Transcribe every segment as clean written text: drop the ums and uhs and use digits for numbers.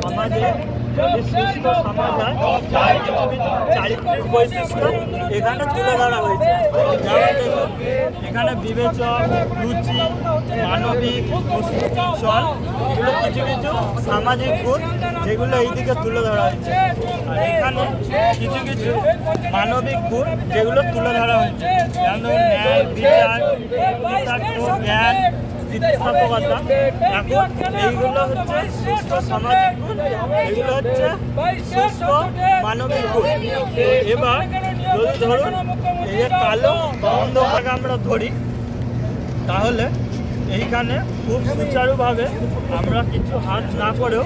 সমাজে যদি সুস্থ সমাজ হয় চারিত্রিক বৈশিষ্ট্য এখানে তুলে ধরা হয়েছে। যেমন দেখুন এখানে বিবেচক, রুচি, মানবিক, চল এগুলো কিছু কিছু সামাজিক গুণ যেগুলো এইদিকে তুলে ধরা হয়েছে। আর এখানে কিছু কিছু মানবিক গুণ যেগুলো তুলে ধরা হয়েছে, যেমন ন্যায়, বিচার, জ্ঞান, স্থিতিস্থাপকতা। এখন এইগুলো হচ্ছে সুস্থ সামাজিক গুণ, এগুলো হচ্ছে সুস্থ মানবিক গুণ। এবার যদি ধরুন এই যে কালো অন্ধকারকে আমরা ধরি, তাহলে এইখানে খুব সুচারুভাবে আমরা কিছু হাত না করেও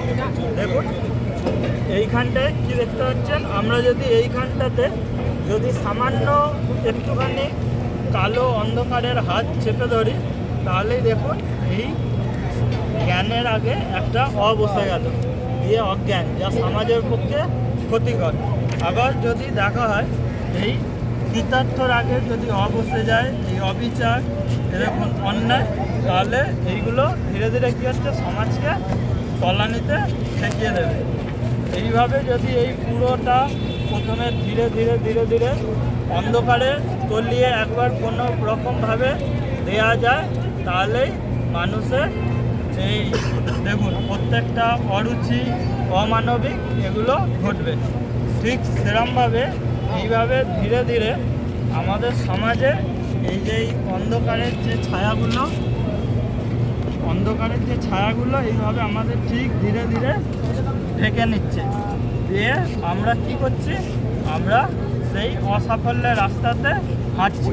দেখুন এইখানটায় কি দেখতে পাচ্ছেন, আমরা যদি এইখানটাতে যদি সামান্য একটুখানি কালো অন্ধকারের হাত চেপে ধরি, তাহলেই দেখুন এই জ্ঞানের আগে একটা বসে গেল, দিয়ে অজ্ঞান, যা সমাজের পক্ষে ক্ষতিকর। আবার যদি দেখা হয় এই কৃতার্থর আগে যদি বসে যায়, এই অবিচার, এরকম অন্যায়, তাহলে এইগুলো ধীরে ধীরে কী হচ্ছে, সমাজকে তলানিতে ঠেকিয়ে দেবে। এইভাবে যদি এই পুরোটা প্রথমে ধীরে ধীরে ধীরে ধীরে অন্ধকারে তলিয়ে একবার কোনো রকমভাবে দেয়া যায়, তাহলেই মানুষের এই দেখুন প্রত্যেকটা অরুচি, অমানবিক এগুলো ঘটবে। ঠিক সেরকমভাবে এইভাবে ধীরে ধীরে আমাদের সমাজে এই যে অন্ধকারের যে ছায়াগুলো এইভাবে আমাদের ঠিক ধীরে ধীরে ঢেকে নিচ্ছে। দিয়ে আমরা কি করছি, আমরা সেই অসাফল্যের রাস্তাতে হাঁটছি।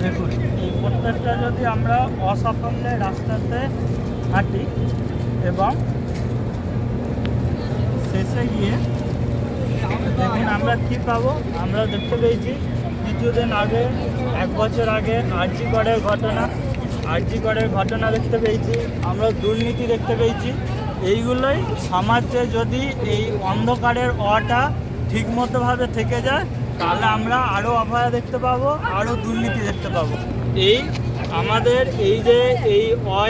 দেখুন এই প্রত্যেকটা যদি আমরা অসাফল্যের রাস্তাতে হাঁটি এবং শেষে গিয়ে দেখুন আমরা কি পাবো, আমরা দেখতে পেয়েছি কিছুদিন আগে, 1 বছর আগে আরজি করের ঘটনা দেখতে পেয়েছি, আমরা দুর্নীতি দেখতে পেয়েছি। এইগুলোই সমাজে যদি এই অন্ধকারের ঠিকমতোভাবে থেকে যায়, তাহলে আমরা আরও অভয়া দেখতে পাবো, আরও দুর্নীতি দেখতে পাবো। এই আমাদের এই যে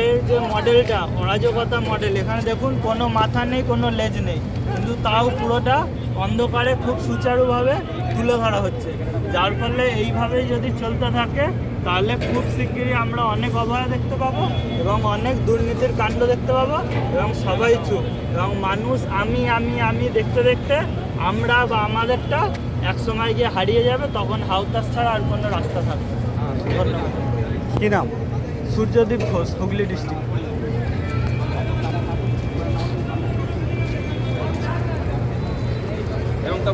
এর যে মডেলটা, অরাজকতা মডেল, এখানে দেখুন কোনো মাথা নেই, কোনো লেজ নেই, কিন্তু তাও পুরোটা অন্ধকারে খুব সুচারুভাবে তুলে ধরা হচ্ছে। যার ফলে এইভাবেই যদি চলতে থাকে, তাহলে খুব শিগগিরই আমরা অনেক অভয়া দেখতে পাবো এবং অনেক দুর্নীতির কাণ্ড দেখতে পাবো, এবং সবাই চুপ, এবং মানুষ আমি দেখতে দেখতে আমরা বা আমাদেরটা একসময় গিয়ে হারিয়ে যাবে, তখন হাউতাস ছাড়া আর কোনো রাস্তা থাকবে। ধন্যবাদ। কী নাম? সূর্যদীপ ঘোষ, হুগলি ডিস্ট্রিক্ট। এবং তা